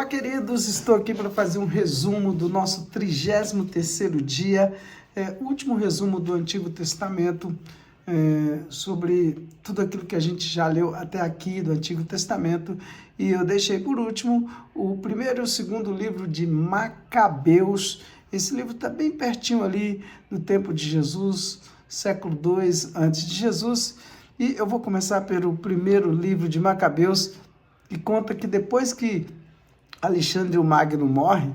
Olá, queridos, estou aqui para fazer um resumo do nosso 33º dia, último resumo do Antigo Testamento, sobre tudo aquilo que a gente já leu até aqui do Antigo Testamento, e eu deixei por último o primeiro e o segundo livro de Macabeus. Esse livro está bem pertinho ali do tempo de Jesus, século II antes de Jesus, e eu vou começar pelo primeiro livro de Macabeus, que conta que depois que Alexandre o Magno morre,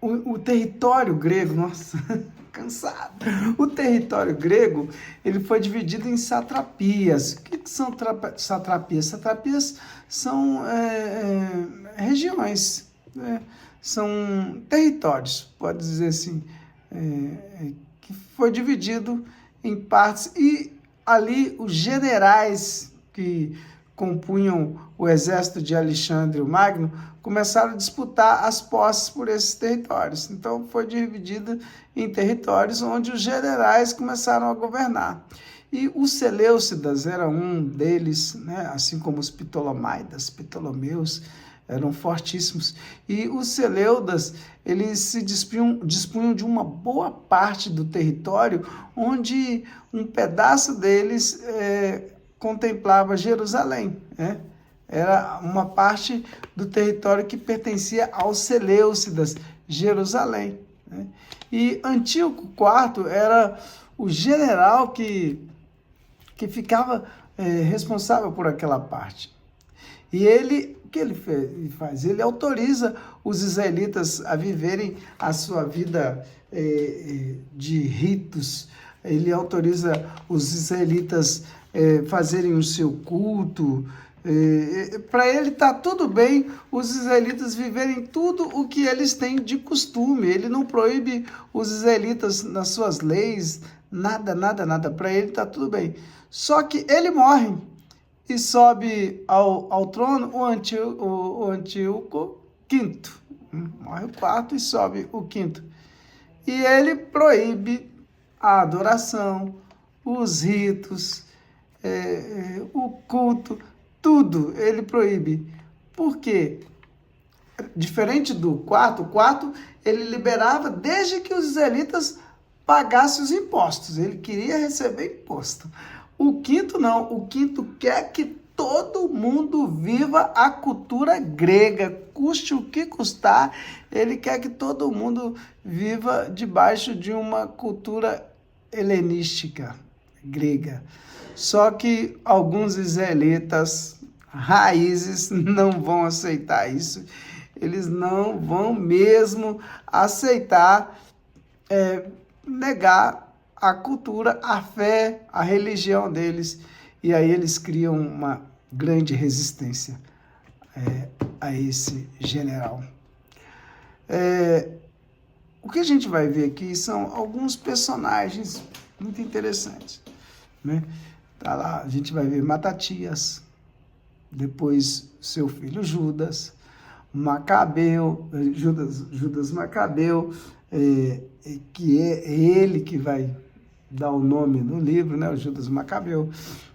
o território grego, nossa, cansado, o território grego, ele foi dividido em satrapias. O que são satrapias? Satrapias são regiões, são territórios, pode dizer assim, que foi dividido em partes, e ali os generais que compunham o exército de Alexandre o Magno começaram a disputar as posses por esses territórios. Então foi dividido em territórios onde os generais começaram a governar. E os Seleucidas era um deles, né? Assim como os Ptolomeus, eram fortíssimos. E os Seleudas, eles se dispunham de uma boa parte do território, onde um pedaço deles contemplava Jerusalém, né? Era uma parte do território que pertencia aos Seleucidas, Jerusalém, né? E Antíoco IV era o general que ficava responsável por aquela parte. E o que ele faz? Ele autoriza os israelitas a viverem a sua vida de ritos. Ele autoriza os israelitas fazerem o seu culto. Para ele está tudo bem os israelitas viverem tudo o que eles têm de costume. Ele não proíbe os israelitas nas suas leis, nada, nada, nada. Para ele está tudo bem. Só que ele morre e sobe ao trono o Antíoco V. Morre o quarto e sobe o quinto. E ele proíbe a adoração, os ritos, o culto, tudo ele proíbe. Por quê? Diferente do quarto, o quarto ele liberava desde que os israelitas pagassem os impostos. Ele queria receber imposto. O quinto não, o quinto quer que todo mundo viva a cultura grega, custe o que custar, ele quer que todo mundo viva debaixo de uma cultura helenística, grega. Só que alguns israelitas raízes não vão aceitar isso, eles não vão mesmo aceitar negar a cultura, a fé, a religião deles. E aí eles criam uma grande resistência a esse general. O que a gente vai ver aqui são alguns personagens muito interessantes, né? Tá lá, a gente vai ver Matatias, depois seu filho Judas, Macabeu, Judas Macabeu, que é ele que vai dar o nome no livro, né? O Judas Macabeu.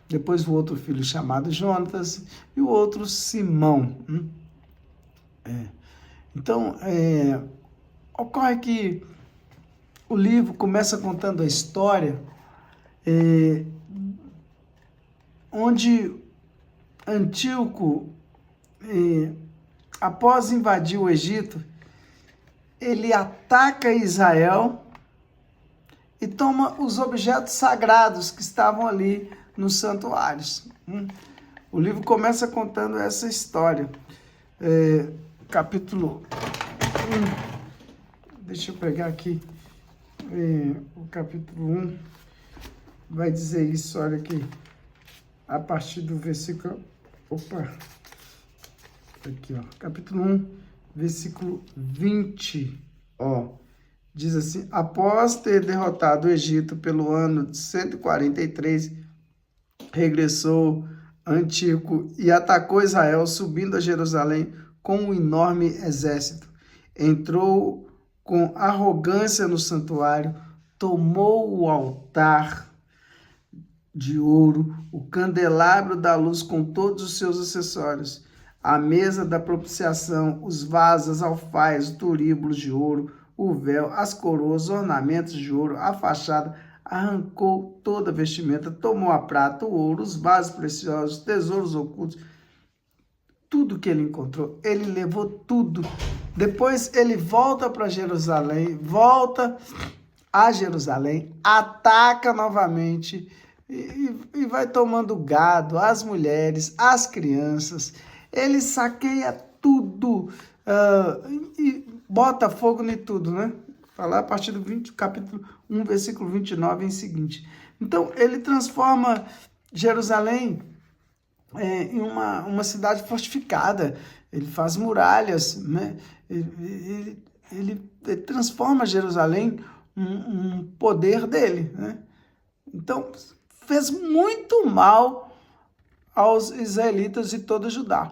Depois o outro filho chamado Jonatas e o outro Simão. Então, ocorre que o livro começa contando a história onde Antíoco, após invadir o Egito, ele ataca Israel e toma os objetos sagrados que estavam ali nos santuários. O livro começa contando essa história. Capítulo 1. Deixa eu pegar aqui. O capítulo 1 vai dizer isso, olha aqui. A partir do versículo... Aqui, ó. Capítulo 1, versículo 20, diz assim: após ter derrotado o Egito pelo ano de 143, regressou Antíoco e atacou Israel, subindo a Jerusalém com um enorme exército. Entrou com arrogância no santuário, tomou o altar, de ouro, o candelabro da luz com todos os seus acessórios, a mesa da propiciação, os vasos, as alfaias, os turíbulos de ouro, o véu, as coroas, os ornamentos de ouro, a fachada. Arrancou toda a vestimenta, tomou a prata, o ouro, os vasos preciosos, tesouros ocultos, tudo que ele encontrou, ele levou tudo. Depois ele volta para Jerusalém, volta a Jerusalém, ataca novamente e vai tomando gado, as mulheres, as crianças. Ele saqueia tudo e bota fogo em tudo, né? Falar a partir do capítulo 1, versículo 29 em seguinte. Então, ele transforma Jerusalém em uma cidade fortificada. Ele faz muralhas, né? Ele transforma Jerusalém um poder dele, né? Então, fez muito mal aos israelitas e todo Judá,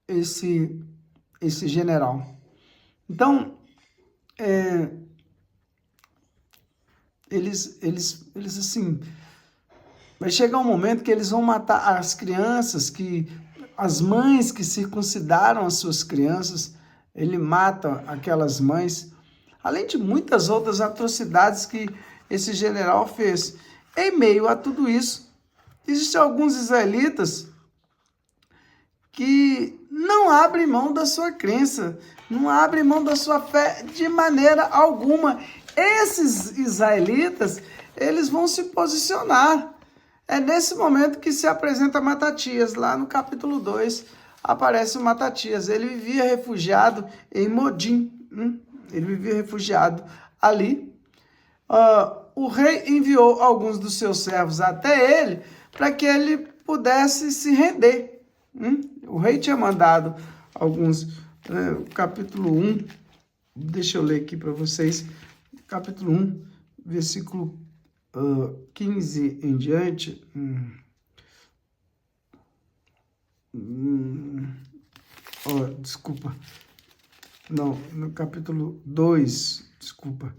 esse general. Então, eles assim, vai chegar um momento que eles vão matar as crianças, as mães que circuncidaram as suas crianças, ele mata aquelas mães, além de muitas outras atrocidades que esse general fez. Em meio a tudo isso, existem alguns israelitas que não abrem mão da sua crença, não abrem mão da sua fé de maneira alguma. Esses israelitas, eles vão se posicionar. É nesse momento que se apresenta Matatias. Lá no capítulo 2 aparece o Matatias. Ele vivia refugiado em Modim. Ele vivia refugiado ali. O rei enviou alguns dos seus servos até ele para que ele pudesse se render. O rei tinha mandado alguns, capítulo 1, deixa eu ler aqui para vocês, capítulo 1, versículo 15 em diante. Desculpa. Não, no capítulo 2, desculpa.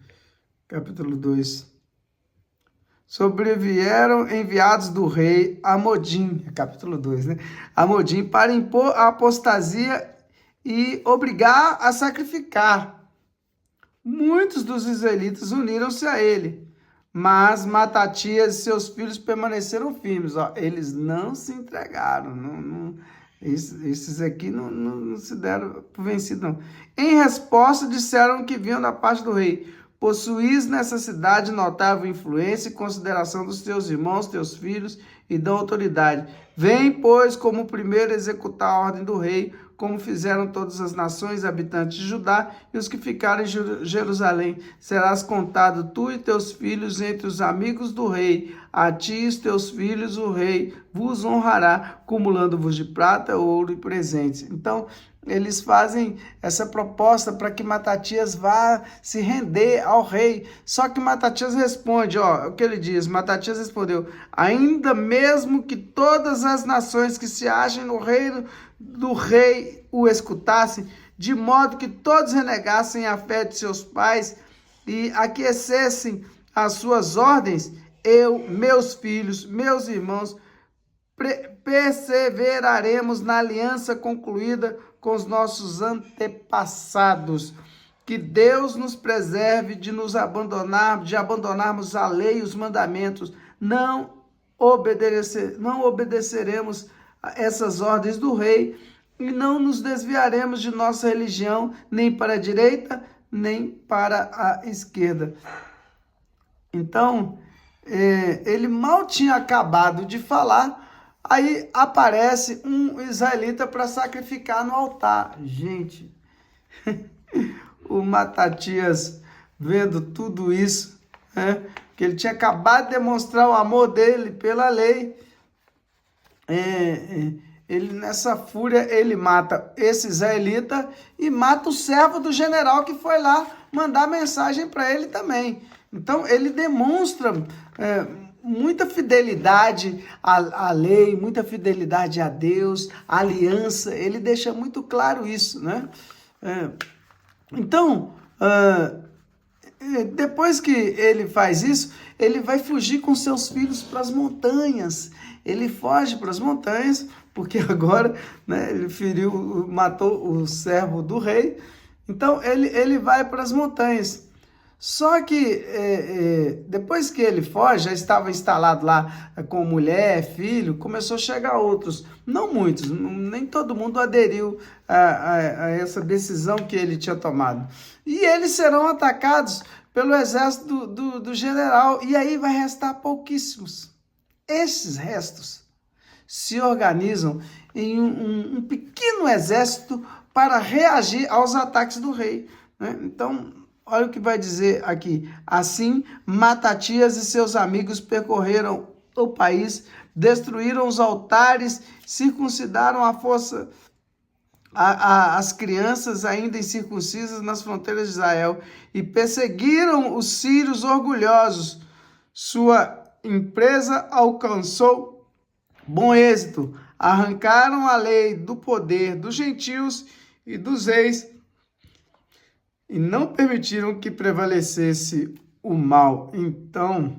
Capítulo 2. Sobrevieram enviados do rei a Modim, capítulo 2, né? A Modim para impor a apostasia e obrigar a sacrificar. Muitos dos israelitas uniram-se a ele, mas Matatias e seus filhos permaneceram firmes. Eles não se entregaram, esses aqui não se deram por vencidos, não. Em resposta, disseram que vinham da parte do rei: possuís nessa cidade notável influência e consideração dos teus irmãos, teus filhos e da autoridade. Vem, pois, como primeiro executar a ordem do rei, como fizeram todas as nações habitantes de Judá e os que ficaram em Jerusalém. Serás contado tu e teus filhos entre os amigos do rei. A ti e os teus filhos o rei vos honrará, cumulando-vos de prata, ouro e presentes. Então, eles fazem essa proposta para que Matatias vá se render ao rei. Só que Matatias responde, o que ele diz? Matatias respondeu: ainda mesmo que todas as nações que se achem no reino do rei o escutassem, de modo que todos renegassem a fé de seus pais e aquecessem as suas ordens, eu, meus filhos, meus irmãos, perseveraremos na aliança concluída com os nossos antepassados. Que Deus nos preserve de abandonarmos a lei e os mandamentos. Não obedeceremos a essas ordens do rei e não nos desviaremos de nossa religião, nem para a direita, nem para a esquerda. Então, ele mal tinha acabado de falar, aí aparece um israelita para sacrificar no altar. Gente, o Matatias, vendo tudo isso, que ele tinha acabado de demonstrar o amor dele pela lei, ele nessa fúria, ele mata esse israelita e mata o servo do general que foi lá mandar mensagem para ele também. Então, ele demonstra muita fidelidade à lei, muita fidelidade a Deus, à aliança. Ele deixa muito claro isso, né? Então, depois que ele faz isso, ele vai fugir com seus filhos para as montanhas. Ele foge para as montanhas, porque agora, né, ele matou o servo do rei. Então ele vai para as montanhas. Só que depois que ele foge, já estava instalado lá com mulher, filho, começou a chegar outros. Não muitos, nem todo mundo aderiu a essa decisão que ele tinha tomado. E eles serão atacados pelo exército do general, e aí vai restar pouquíssimos. Esses restos se organizam em um pequeno exército para reagir aos ataques do rei, né? Então, olha o que vai dizer aqui. Assim, Matatias e seus amigos percorreram o país, destruíram os altares, circuncidaram à força as crianças ainda incircuncisas nas fronteiras de Israel e perseguiram os sírios orgulhosos. Sua empresa alcançou bom êxito. Arrancaram a lei do poder dos gentios e dos reis e não permitiram que prevalecesse o mal. Então,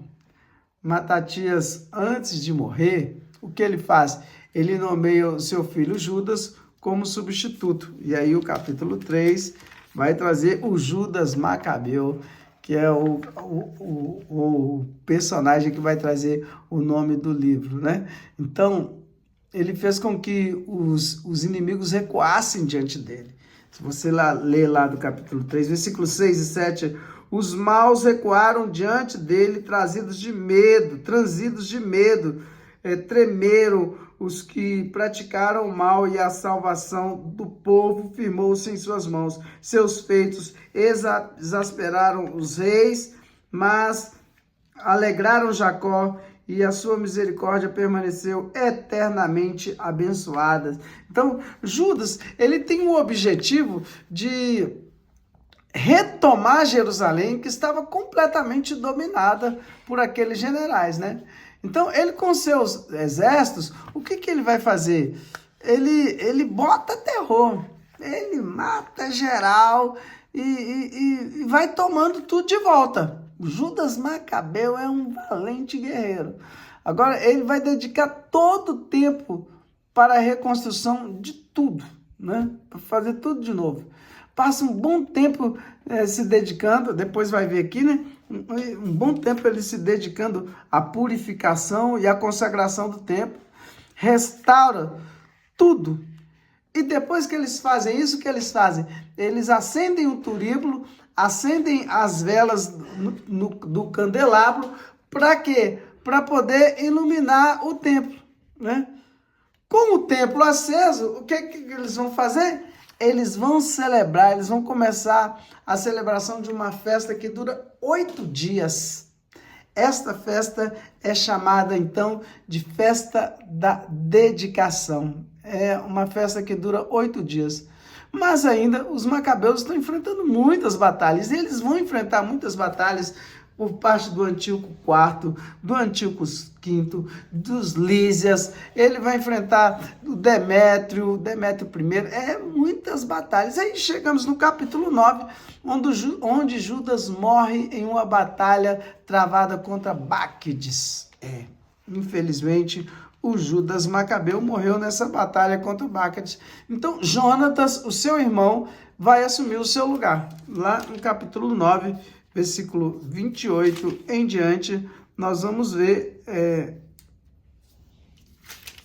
Matatias, antes de morrer, o que ele faz? Ele nomeia o seu filho Judas como substituto. E aí o capítulo 3 vai trazer o Judas Macabeu, que é o personagem que vai trazer o nome do livro, né? Então, ele fez com que os inimigos recuassem diante dele. Se você ler lá do capítulo 3, versículos 6 e 7, os maus recuaram diante dele, transidos de medo, tremeram os que praticaram o mal, e a salvação do povo firmou-se em suas mãos. Seus feitos exasperaram os reis, mas alegraram Jacó, e a sua misericórdia permaneceu eternamente abençoada. Então, Judas, ele tem o objetivo de retomar Jerusalém, que estava completamente dominada por aqueles generais, né? Então, ele com seus exércitos, o que ele vai fazer? Ele bota terror, ele mata geral e vai tomando tudo de volta. O Judas Macabeu é um valente guerreiro. Agora, ele vai dedicar todo o tempo para a reconstrução de tudo, né? Para fazer tudo de novo. Passa um bom tempo se dedicando, depois vai ver aqui, né? Um bom tempo ele se dedicando à purificação e à consagração do templo. Restaura tudo. E depois que eles fazem isso, o que eles fazem? Eles acendem o turíbulo, acendem as velas do candelabro. Para quê? Para poder iluminar o templo, né? Com o templo aceso, o que eles vão fazer? Eles vão celebrar, eles vão começar a celebração de uma festa que dura 8 dias. Esta festa é chamada, então, de festa da dedicação. É uma festa que dura 8 dias. Mas ainda os macabeus estão enfrentando muitas batalhas. E eles vão enfrentar muitas batalhas por parte do Antíoco IV, do Antíoco V, dos Lísias. Ele vai enfrentar o Demétrio I. Muitas batalhas. Aí chegamos no capítulo 9, onde Judas morre em uma batalha travada contra Báquides. Infelizmente, o Judas Macabeu morreu nessa batalha contra Báquides. Então, Jonatas, o seu irmão, vai assumir o seu lugar. Lá no capítulo 9, versículo 28 em diante, nós vamos ver,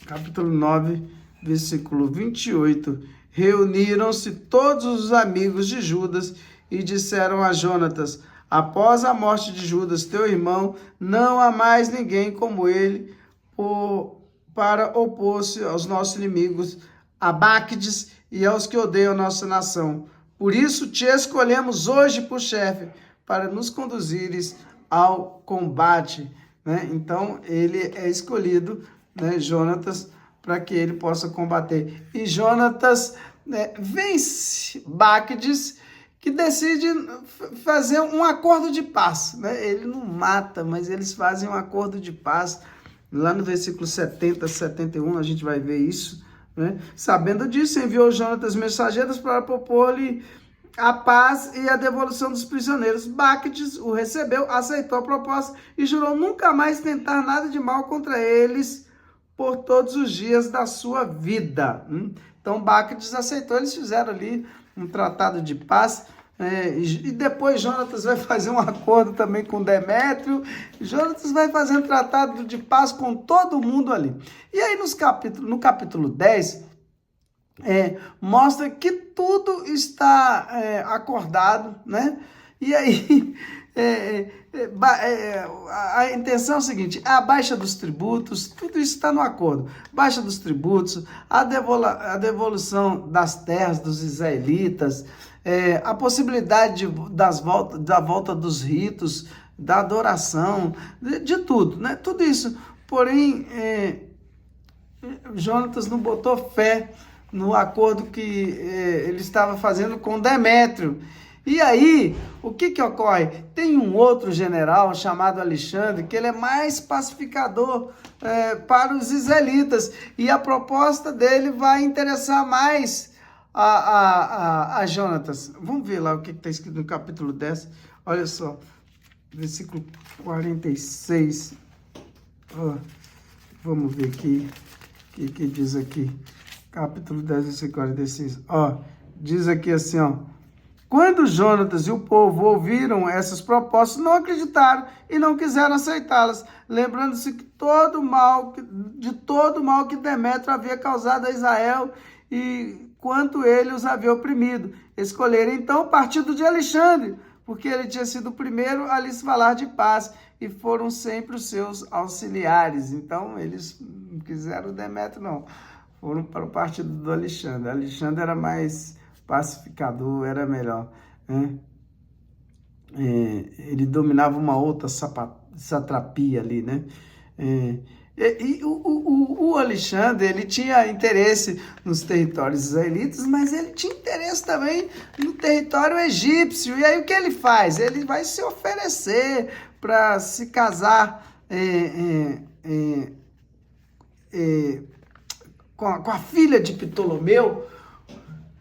capítulo 9, versículo 28. Reuniram-se todos os amigos de Judas e disseram a Jonatas: após a morte de Judas, teu irmão, não há mais ninguém como ele para opor-se aos nossos inimigos, a Báquides e aos que odeiam a nossa nação. Por isso te escolhemos hoje por chefe, para nos conduzires ao combate, né? Então, ele é escolhido, né, Jonatas, para que ele possa combater. E Jonatas, né, vence Báquides, que decide fazer um acordo de paz, né? Ele não mata, mas eles fazem um acordo de paz. Lá no versículo 70, 71, a gente vai ver isso, né? Sabendo disso, enviou Jonatas mensageiros para propor-lhe a paz e a devolução dos prisioneiros. Bactes o recebeu, aceitou a proposta e jurou nunca mais tentar nada de mal contra eles por todos os dias da sua vida. Então Bactes aceitou, eles fizeram ali um tratado de paz. E depois Jonatas vai fazer um acordo também com Demétrio. Jonatas vai fazer um tratado de paz com todo mundo ali. E aí no capítulo 10, mostra que tudo está acordado, né? E aí a intenção é o seguinte: a baixa dos tributos, tudo isso está no acordo. Baixa dos tributos, a devolução das terras dos israelitas, a possibilidade da volta dos ritos, da adoração, de tudo, né? Tudo isso. Porém, Jonatas não botou fé no acordo que ele estava fazendo com Demétrio. E aí, o que ocorre? Tem um outro general chamado Alexandre, que ele é mais pacificador para os israelitas. E a proposta dele vai interessar mais a Jonatas. Vamos ver lá o que está escrito no capítulo 10. Olha só, versículo 46. Vamos ver aqui o que diz aqui. Capítulo 10, versículo 46. Diz aqui assim, quando Jonatas e o povo ouviram essas propostas, não acreditaram e não quiseram aceitá-las, lembrando-se de todo o mal que Demétrio havia causado a Israel e quanto ele os havia oprimido. Escolheram então o partido de Alexandre, porque ele tinha sido o primeiro a lhes falar de paz e foram sempre os seus auxiliares. Então eles não quiseram o Demétrio, não. Foram para o partido do Alexandre. Alexandre era mais pacificador, era melhor. Né? Ele dominava uma outra satrapia ali, né? O Alexandre, ele tinha interesse nos territórios israelitas, mas ele tinha interesse também no território egípcio. E aí o que ele faz? Ele vai se oferecer para se casar com a filha de Ptolomeu,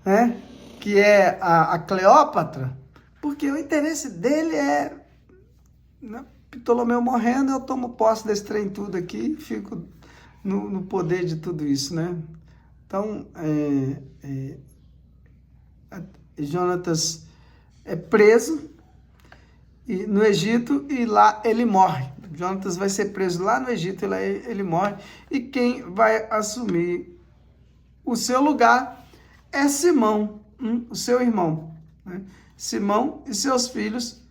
né? Que é a Cleópatra, porque o interesse dele né? Ptolomeu morrendo, eu tomo posse desse trem tudo aqui, fico no poder de tudo isso, né? Então, Jonatas é preso no Egito e lá ele morre. Jonatas vai ser preso lá no Egito e lá ele morre. E quem vai assumir o seu lugar é Simão, o seu irmão. Né? Simão e seus filhos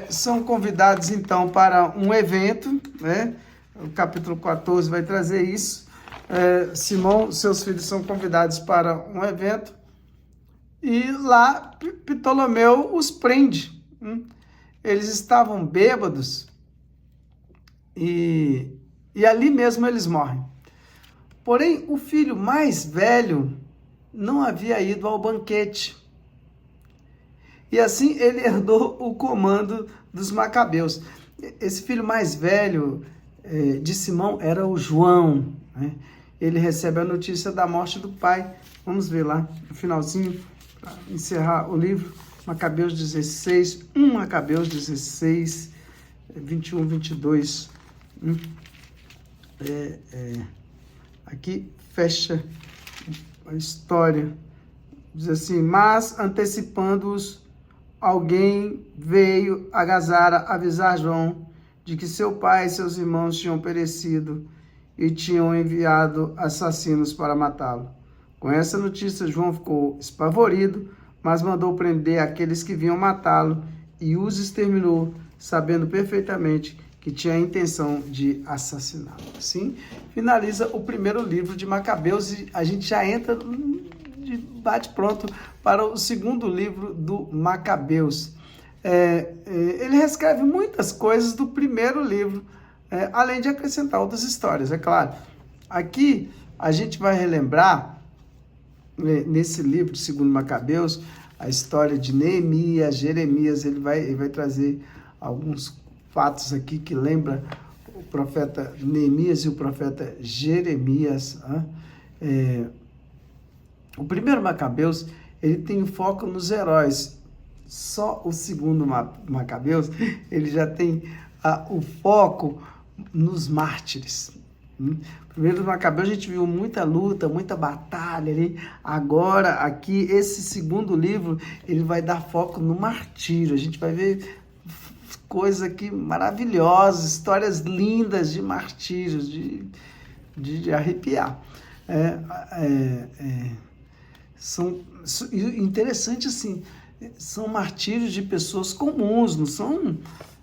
são convidados, então, para um evento. Né? O capítulo 14 vai trazer isso. Simão e seus filhos são convidados para um evento. E lá Ptolomeu os prende. Eles estavam bêbados. E ali mesmo eles morrem. Porém, o filho mais velho não havia ido ao banquete. E assim ele herdou o comando dos macabeus. Esse filho mais velho de Simão era o João. Né? Ele recebe a notícia da morte do pai. Vamos ver lá no finalzinho, para encerrar o livro. Macabeus 16, 1 Macabeus 16, 21, 22. Aqui fecha a história. Diz assim: mas antecipando-os, alguém veio a Gazara avisar João de que seu pai e seus irmãos tinham perecido e tinham enviado assassinos para matá-lo. Com essa notícia, João ficou espavorido, mas mandou prender aqueles que vinham matá-lo e os exterminou, sabendo perfeitamente que tinha a intenção de assassiná-lo. Assim finaliza o primeiro livro de Macabeus e a gente já entra de bate-pronto para o segundo livro do Macabeus. Ele reescreve muitas coisas do primeiro livro, além de acrescentar outras histórias, é claro. Aqui a gente vai relembrar, nesse livro de segundo Macabeus, a história de Neemias, Jeremias. Ele vai trazer alguns fatos aqui que lembra o profeta Neemias e o profeta Jeremias. O primeiro Macabeus, ele tem o foco nos heróis. Só o segundo Macabeus, ele já tem o foco nos mártires. Primeiro Macabeus a gente viu muita luta, muita batalha ali. Agora, aqui, esse segundo livro, ele vai dar foco no martírio. A gente vai ver coisas aqui maravilhosas, histórias lindas de martírios, de arrepiar. Interessante assim, são martírios de pessoas comuns, não são,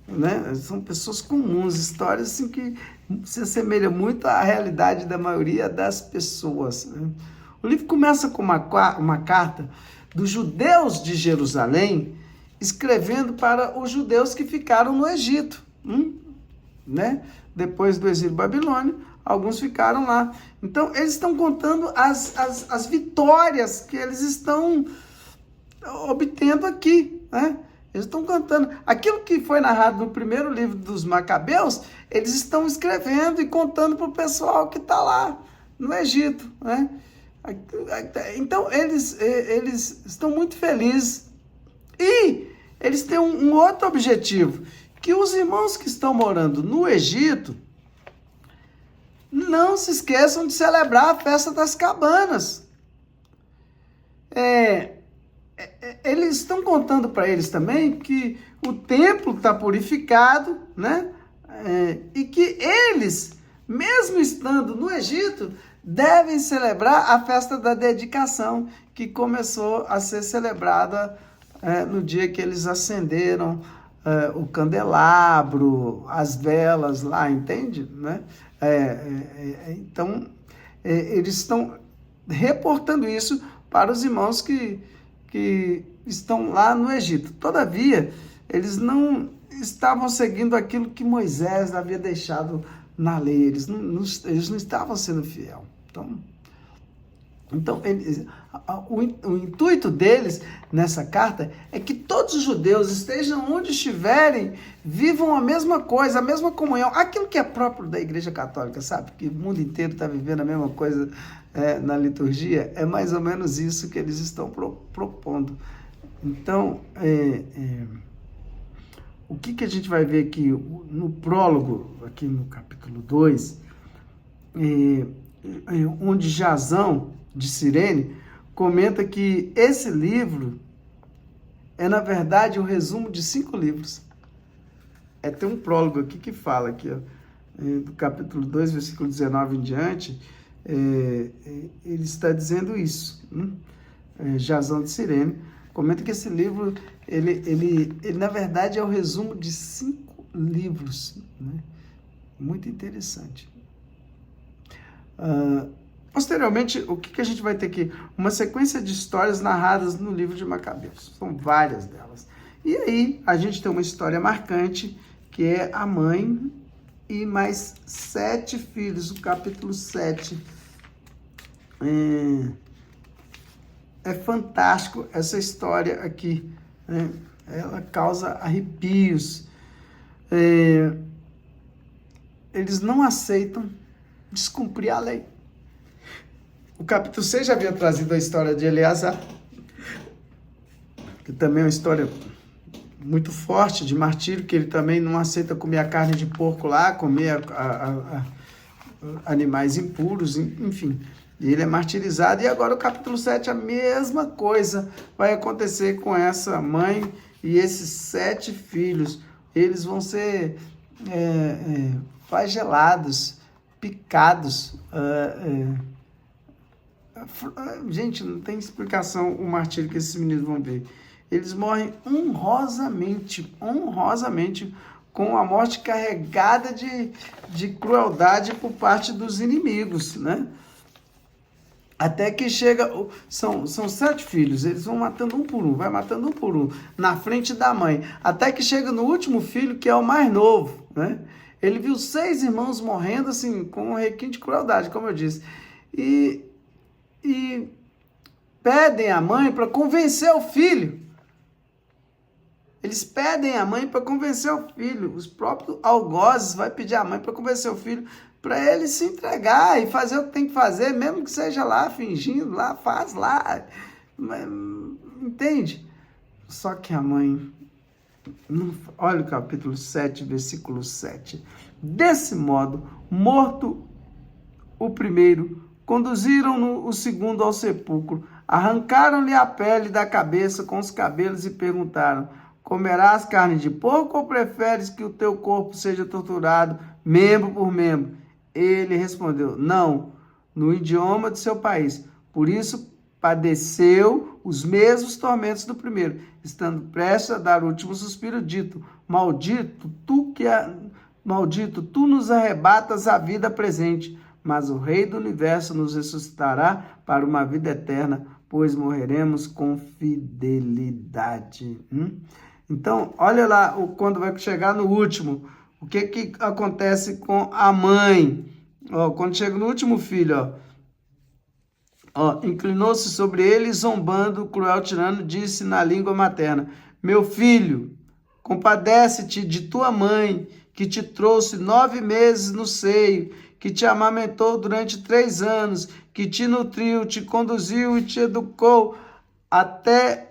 né? São pessoas comuns, histórias assim que se assemelham muito à realidade da maioria das pessoas, né? O livro começa com uma carta dos judeus de Jerusalém, escrevendo para os judeus que ficaram no Egito, né? Depois do exílio babilônio, alguns ficaram lá. Então, eles estão contando as vitórias que eles estão obtendo aqui, né? Eles estão contando. Aquilo que foi narrado no primeiro livro dos Macabeus, eles estão escrevendo e contando para o pessoal que está lá no Egito, né? Então, eles estão muito felizes. E eles têm um outro objetivo, que os irmãos que estão morando no Egito não se esqueçam de celebrar a festa das cabanas. Eles estão contando para eles também que o templo está purificado, né? E que eles, mesmo estando no Egito, devem celebrar a festa da dedicação, que começou a ser celebrada no dia que eles acenderam o candelabro, as velas lá, entende? Né? Então, eles estão reportando isso para os irmãos que estão lá no Egito. Todavia, eles não estavam seguindo aquilo que Moisés havia deixado na lei. Eles não estavam sendo fiéis. Então o intuito deles nessa carta é que todos os judeus, estejam onde estiverem, vivam a mesma coisa, a mesma comunhão, aquilo que é próprio da Igreja Católica, sabe? Que o mundo inteiro está vivendo a mesma coisa na liturgia. É mais ou menos isso que eles estão propondo. Então, o que a gente vai ver aqui no prólogo, aqui no capítulo 2, onde Jasão, de Cirene, comenta que esse livro é, na verdade, o resumo de 5 livros. Tem um prólogo aqui que fala, aqui, do capítulo 2, versículo 19 em diante, ele está dizendo isso. Jasão de Cirene comenta que esse livro, ele na verdade, é o resumo de 5 livros. Né? Muito interessante. Posteriormente, o que a gente vai ter aqui? Uma sequência de histórias narradas no livro de Macabeus. São várias delas. E aí, a gente tem uma história marcante, que é a mãe e mais 7 filhos. O capítulo 7. É fantástico essa história aqui. Né? Ela causa arrepios. Eles não aceitam descumprir a lei. O capítulo 6 já havia trazido a história de Eleazar, que também é uma história muito forte de martírio, que ele também não aceita comer a carne de porco lá, comer animais impuros, enfim. E ele é martirizado. E agora o capítulo 7, a mesma coisa vai acontecer com essa mãe e esses 7 filhos. Eles vão ser flagelados, picados. Gente, não tem explicação o martírio que esses meninos vão ver. Eles morrem honrosamente, com a morte carregada de crueldade por parte dos inimigos, né? Até que chega, são 7 filhos, eles vão matando um por um, vai matando um por um, na frente da mãe, até que chega no último filho, que é o mais novo, né? Ele viu 6 irmãos morrendo, assim, com um requinte de crueldade, como eu disse, e pedem à mãe para convencer o filho. Eles pedem à mãe para convencer o filho. Os próprios algozes vão pedir à mãe para convencer o filho para ele se entregar e fazer o que tem que fazer, mesmo que seja lá fingindo, lá, faz lá. entende? Só que a mãe, olha o capítulo 7, versículo 7. Desse modo, morto o primeiro, conduziram o segundo ao sepulcro, arrancaram-lhe a pele da cabeça com os cabelos e perguntaram: comerás carne de porco ou preferes que o teu corpo seja torturado membro por membro? Ele respondeu: não, no idioma de seu país. Por isso padeceu os mesmos tormentos do primeiro, estando prestes a dar o último suspiro, dito: maldito, tu nos arrebatas a vida presente, mas o Rei do Universo nos ressuscitará para uma vida eterna, pois morreremos com fidelidade. Então, olha lá, quando vai chegar no último, o que acontece com a mãe? Quando chega no último filho, inclinou-se sobre ele e, zombando, o cruel tirano disse na língua materna: meu filho, compadece-te de tua mãe, que te trouxe 9 meses no seio, que te amamentou durante 3 anos, que te nutriu, te conduziu e te educou até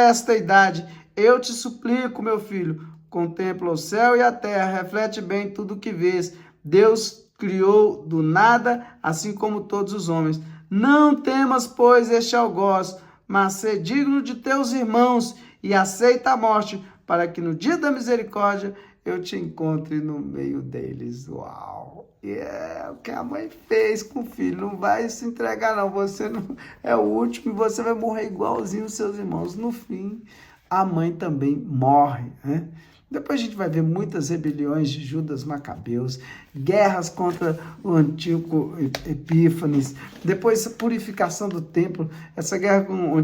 esta idade. Eu te suplico, meu filho, contempla o céu e a terra, reflete bem tudo o que vês. Deus criou do nada, assim como todos os homens. Não temas, pois, este algoz, mas sê digno de teus irmãos e aceita a morte, para que no dia da misericórdia eu te encontre no meio deles. Uau! É o que a mãe fez com o filho. Não vai se entregar, não. Você não é o último e você vai morrer igualzinho os seus irmãos. No fim, a mãe também morre, né? Depois a gente vai ver muitas rebeliões de Judas Macabeus, guerras contra o Antíoco Epífanes, depois a purificação do templo. Essa guerra com o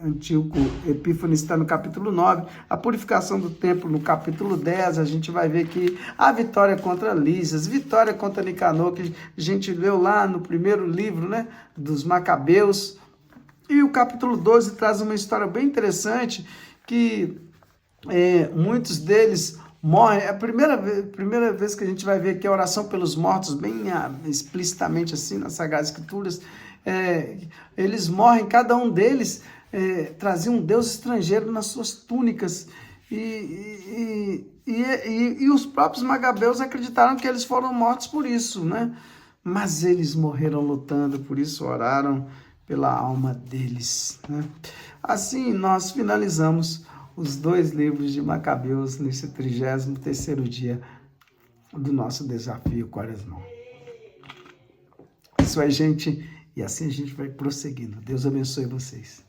Antíoco Epífanes está no capítulo 9, a purificação do templo no capítulo 10, a gente vai ver que a vitória contra Lísias, vitória contra Nicanor, que a gente leu lá no primeiro livro, né, dos Macabeus. E o capítulo 12 traz uma história bem interessante, que muitos deles morrem. É a primeira vez que a gente vai ver aqui a oração pelos mortos, bem explicitamente assim, nas Sagradas Escrituras. Eles morrem, cada um deles trazia um deus estrangeiro nas suas túnicas. E os próprios Macabeus acreditaram que eles foram mortos por isso, né? Mas eles morreram lutando, por isso oraram pela alma deles, né? Assim, nós finalizamos os 2 livros de Macabeus nesse 33º dia do nosso desafio quaresmal. Isso aí, gente, e assim a gente vai prosseguindo. Deus abençoe vocês.